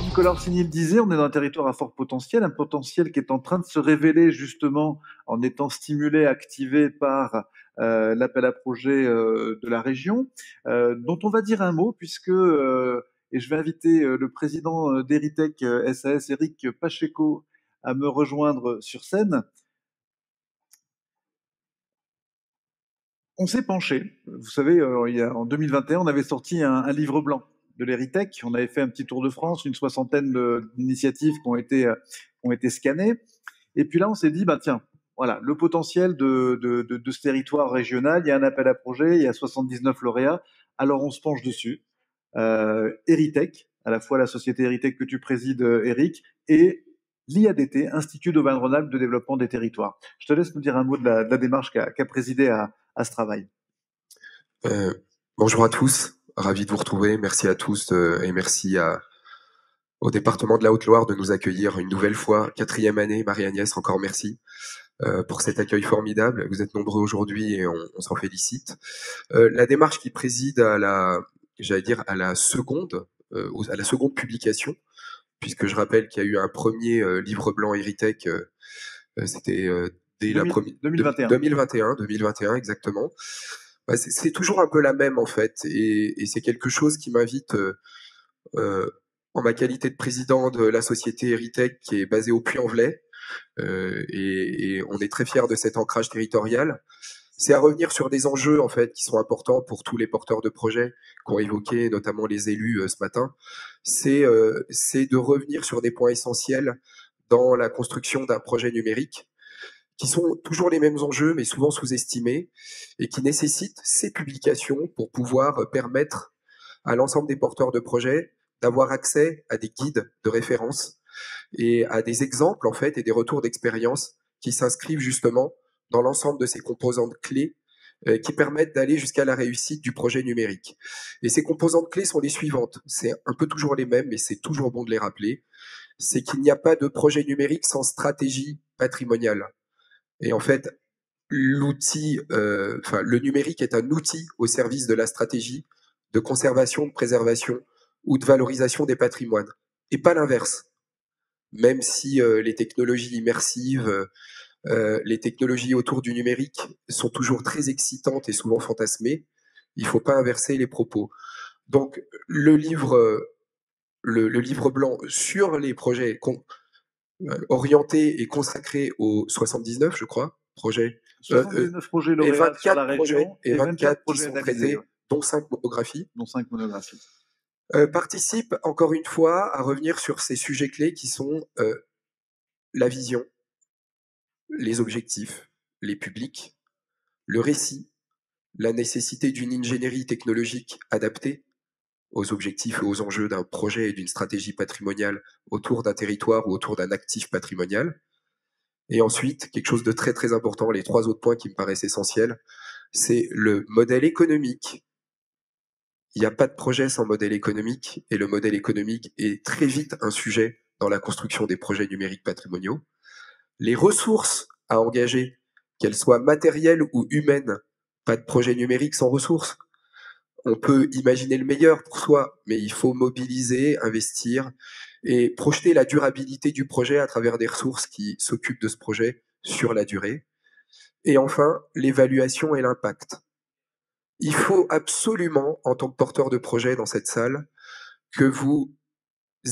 Nicolas Orsini le disait, on est dans un territoire à fort potentiel, un potentiel qui est en train de se révéler justement en étant stimulé, activé par l'appel à projet de la région, dont on va dire un mot puisque, et je vais inviter le président d'Eritech SAS, Eric Pacheco, à me rejoindre sur scène. On s'est penché. Vous savez, en 2021, on avait sorti un livre blanc de l'Eritech. On avait fait un petit tour de France, une soixantaine d'initiatives qui ont été scannées. Et puis là, on s'est dit, bah tiens, voilà, le potentiel de ce territoire régional, il y a un appel à projet, il y a 79 lauréats. Alors on se penche dessus. Eritech, à la fois la société Eritech que tu présides, Eric, et l'IADT, Institut d'Auvergne-Rhône-Alpes de développement des territoires. Je te laisse nous dire un mot de la démarche qu'a présidé à ce travail. Bonjour à tous, ravi de vous retrouver. Merci à tous et merci au département de la Haute-Loire de nous accueillir une nouvelle fois, 4e année. Marie-Agnès, encore merci pour cet accueil formidable. Vous êtes nombreux aujourd'hui et on s'en félicite. La démarche qui préside à à la seconde publication, puisque je rappelle qu'il y a eu un premier livre blanc Eritech, c'était dès 2021 exactement. Bah, c'est toujours un peu la même en fait, et c'est quelque chose qui m'invite en ma qualité de président de la société Eritech qui est basée au Puy-en-Velay, et on est très fiers de cet ancrage territorial. C'est à revenir sur des enjeux en fait qui sont importants pour tous les porteurs de projets qu'ont évoqué notamment les élus ce matin. C'est de revenir sur des points essentiels dans la construction d'un projet numérique, qui sont toujours les mêmes enjeux, mais souvent sous-estimés, et qui nécessitent ces publications pour pouvoir permettre à l'ensemble des porteurs de projets d'avoir accès à des guides de référence et à des exemples, en fait, et des retours d'expérience qui s'inscrivent justement dans l'ensemble de ces composantes clés qui permettent d'aller jusqu'à la réussite du projet numérique. Et ces composantes clés sont les suivantes. C'est un peu toujours les mêmes, mais c'est toujours bon de les rappeler. C'est qu'il n'y a pas de projet numérique sans stratégie patrimoniale. Et en fait, le numérique est un outil au service de la stratégie de conservation, de préservation ou de valorisation des patrimoines, et pas l'inverse. Même si les technologies immersives, les technologies autour du numérique sont toujours très excitantes et souvent fantasmées, il ne faut pas inverser les propos. Donc, le livre blanc sur les projets orienté et consacré aux 79, je crois, projets. 79 projets lauréats sur la région et 24 qui sont traités, dont 5 monographies. Participe encore une fois à revenir sur ces sujets clés qui sont la vision, les objectifs, les publics, le récit, la nécessité d'une ingénierie technologique adaptée aux objectifs et aux enjeux d'un projet et d'une stratégie patrimoniale autour d'un territoire ou autour d'un actif patrimonial. Et ensuite, quelque chose de très très important, les 3 autres points qui me paraissent essentiels, c'est le modèle économique. Il n'y a pas de projet sans modèle économique, et le modèle économique est très vite un sujet dans la construction des projets numériques patrimoniaux. Les ressources à engager, qu'elles soient matérielles ou humaines, pas de projet numérique sans ressources. On peut imaginer le meilleur pour soi, mais il faut mobiliser, investir et projeter la durabilité du projet à travers des ressources qui s'occupent de ce projet sur la durée. Et enfin, l'évaluation et l'impact. Il faut absolument, en tant que porteur de projet dans cette salle, que vous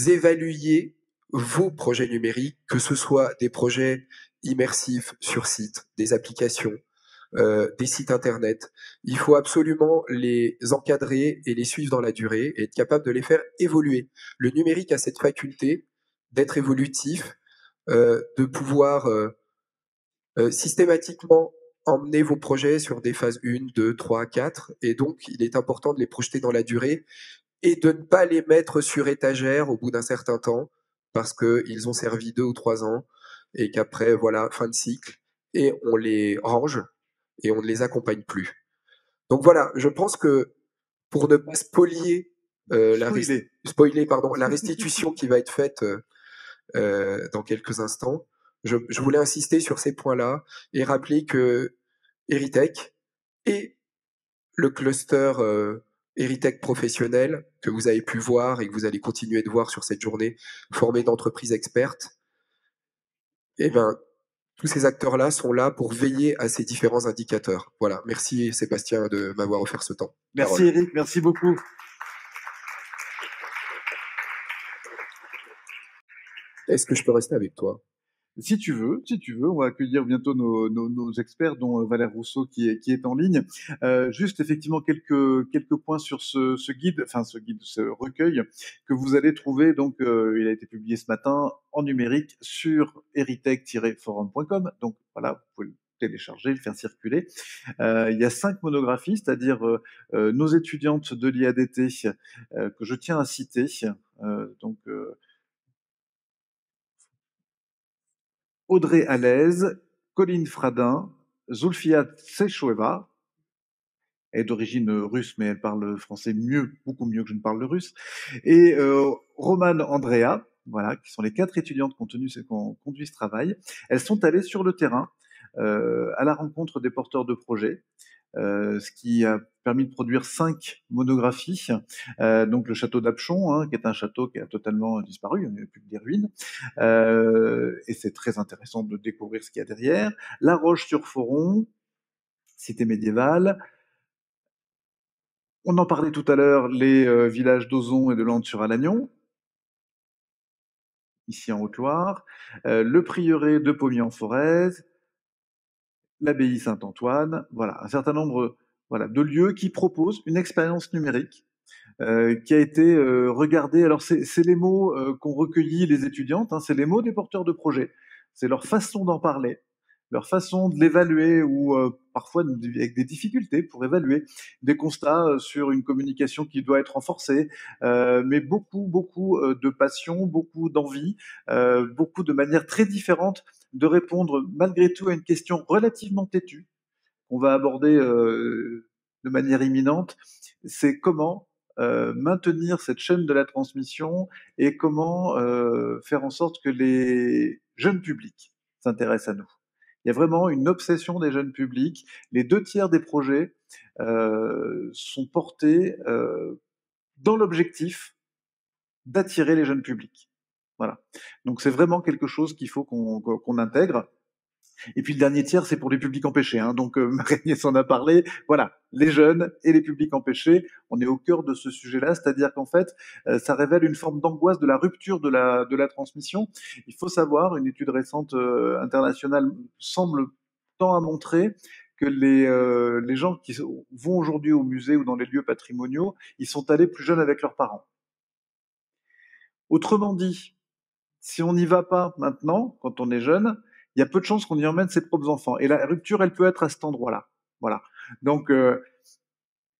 évaluiez vos projets numériques, que ce soit des projets immersifs sur site, des applications, des sites internet. Il faut absolument les encadrer et les suivre dans la durée et être capable de les faire évoluer. Le numérique a cette faculté d'être évolutif, de pouvoir systématiquement emmener vos projets sur des phases 1, 2, 3, 4, et donc il est important de les projeter dans la durée et de ne pas les mettre sur étagère au bout d'un certain temps parce qu'ils ont servi 2 ou 3 ans et qu'après, voilà, fin de cycle, et on les range et on ne les accompagne plus. Donc voilà, je pense que pour ne pas spoiler la restitution qui va être faite dans quelques instants, je voulais insister sur ces points-là et rappeler que Erytech et le cluster Erytech professionnel que vous avez pu voir et que vous allez continuer de voir sur cette journée formée d'entreprises expertes. Eh bien, tous ces acteurs-là sont là pour veiller à ces différents indicateurs. Voilà. Merci Sébastien de m'avoir offert ce temps. Merci Eric, merci beaucoup. Est-ce que je peux rester avec toi? Si tu veux, on va accueillir bientôt nos experts, dont Valère Rousseau qui est en ligne. Juste effectivement quelques points sur ce guide, ce recueil que vous allez trouver. Donc, il a été publié ce matin en numérique sur erytech-forum.com. Donc voilà, vous pouvez le télécharger, le faire circuler. Il y a 5 monographies, c'est-à-dire nos étudiantes de l'IADT que je tiens à citer. Audrey Allaise, Colline Fradin, Zulfia Tsechoeva, elle est d'origine russe, mais elle parle français beaucoup mieux que je ne parle le russe, et Roman Andrea, voilà, qui sont les 4 étudiantes qui ont conduit ce travail. Elles sont allées sur le terrain à la rencontre des porteurs de projets, ce qui a permis de produire 5 monographies. Donc le château d'Apchon, qui est un château qui a totalement disparu, il n'y a plus que des ruines. Et c'est très intéressant de découvrir ce qu'il y a derrière. La Roche-sur-Foron, cité médiévale. On en parlait tout à l'heure, les villages d'Ozon et de Landes-sur-Alagnon, ici en Haute-Loire. Le prieuré de Pommiers-en-Forez, l'abbaye Saint-Antoine, voilà, un certain nombre de lieux qui proposent une expérience numérique qui a été regardée. Alors c'est les mots qu'ont recueillis les étudiantes, c'est les mots des porteurs de projets, c'est leur façon d'en parler, leur façon de l'évaluer, ou parfois avec des difficultés pour évaluer des constats sur une communication qui doit être renforcée, mais beaucoup de passion, beaucoup d'envie, beaucoup de manières très différentes de répondre malgré tout à une question relativement têtue qu'on va aborder de manière imminente. C'est comment maintenir cette chaîne de la transmission et comment faire en sorte que les jeunes publics s'intéressent à nous. Il y a vraiment une obsession des jeunes publics. Les 2/3 des projets sont portés dans l'objectif d'attirer les jeunes publics. Voilà. Donc c'est vraiment quelque chose qu'il faut qu'on intègre. Et puis le dernier tiers, c'est pour les publics empêchés. Donc Marie-Agnès en a parlé. Voilà, les jeunes et les publics empêchés, on est au cœur de ce sujet-là, c'est-à-dire qu'en fait, ça révèle une forme d'angoisse de la rupture de la transmission. Il faut savoir, une étude récente internationale tend à montrer que les gens qui vont aujourd'hui au musée ou dans les lieux patrimoniaux, ils sont allés plus jeunes avec leurs parents. Autrement dit, si on n'y va pas maintenant, quand on est jeune, il y a peu de chances qu'on y emmène ses propres enfants. Et la rupture, elle peut être à cet endroit-là. Voilà. Donc,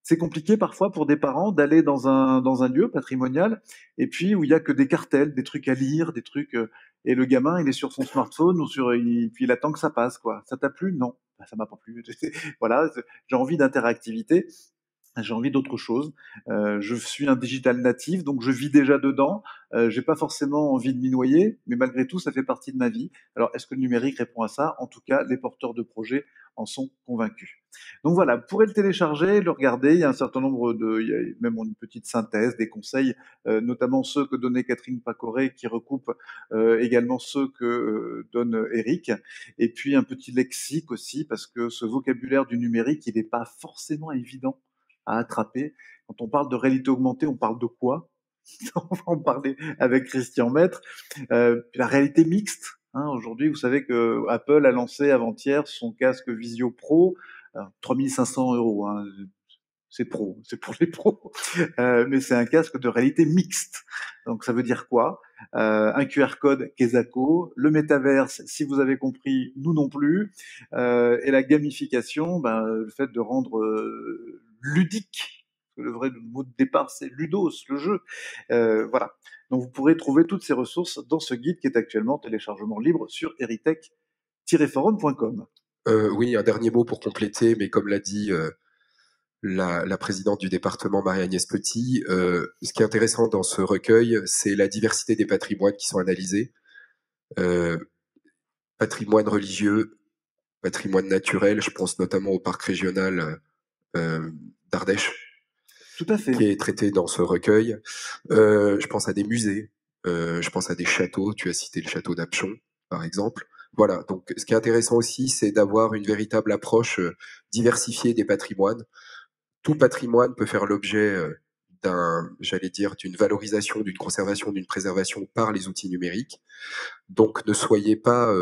c'est compliqué parfois pour des parents d'aller dans un lieu patrimonial, et puis où il y a que des cartels, des trucs à lire, des trucs, et le gamin, il est sur son smartphone, puis il attend que ça passe, quoi. Ça t'a plu? Non. Ben, ça m'a pas plu. Voilà, j'ai envie d'interactivité. J'ai envie d'autre chose. Je suis un digital natif, donc je vis déjà dedans. J'ai pas forcément envie de m'y noyer, mais malgré tout, ça fait partie de ma vie. Alors, est-ce que le numérique répond à ça? En tout cas, les porteurs de projets en sont convaincus. Donc voilà, vous pourrez le télécharger, le regarder. Il y a un certain nombre il y a même une petite synthèse, des conseils, notamment ceux que donnait Catherine Pacoré, qui recoupe également ceux que donne Eric. Et puis un petit lexique aussi, parce que ce vocabulaire du numérique, il n'est pas forcément évident à attraper. Quand on parle de réalité augmentée, on parle de quoi? On va en parler avec Christian Maître. La réalité mixte. Aujourd'hui, vous savez que Apple a lancé avant-hier son casque Visio Pro, 3500 €. C'est pro, c'est pour les pros. Mais c'est un casque de réalité mixte. Donc ça veut dire quoi? Un QR code Kesako, le métaverse, si vous avez compris, nous non plus, et la gamification, le fait de rendre ludique. Le vrai mot de départ, c'est ludos, le jeu. Voilà. Donc vous pourrez trouver toutes ces ressources dans ce guide qui est actuellement téléchargement libre sur erytech-forum.com. Oui, un dernier mot pour compléter, mais comme l'a dit la présidente du département, Marie-Agnès Petit, ce qui est intéressant dans ce recueil, c'est la diversité des patrimoines qui sont analysés. Patrimoine religieux, patrimoine naturel, je pense notamment au parc régional d'Ardèche, Tout à fait. qui est traité dans ce recueil. Je pense à des musées, je pense à des châteaux, tu as cité le château d'Apchon, par exemple. Voilà, donc ce qui est intéressant aussi, c'est d'avoir une véritable approche diversifiée des patrimoines. Tout patrimoine peut faire l'objet d'une valorisation, d'une conservation, d'une préservation par les outils numériques. Donc ne soyez pas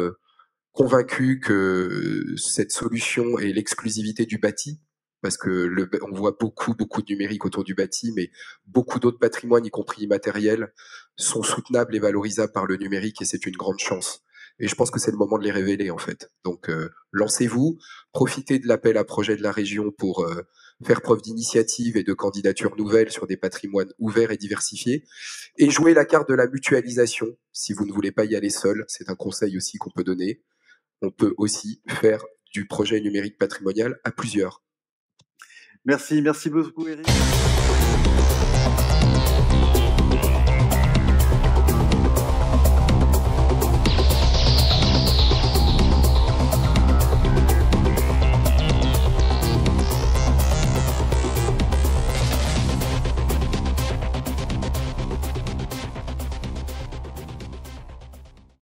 convaincus que cette solution est l'exclusivité du bâti, parce que on voit beaucoup de numérique autour du bâti, mais beaucoup d'autres patrimoines, y compris immatériels, sont soutenables et valorisables par le numérique, et c'est une grande chance. Et je pense que c'est le moment de les révéler, en fait. Donc, lancez-vous, profitez de l'appel à projet de la région pour faire preuve d'initiative et de candidatures nouvelles sur des patrimoines ouverts et diversifiés, et jouez la carte de la mutualisation. Si vous ne voulez pas y aller seul, c'est un conseil aussi qu'on peut donner. On peut aussi faire du projet numérique patrimonial à plusieurs. Merci beaucoup, Eric.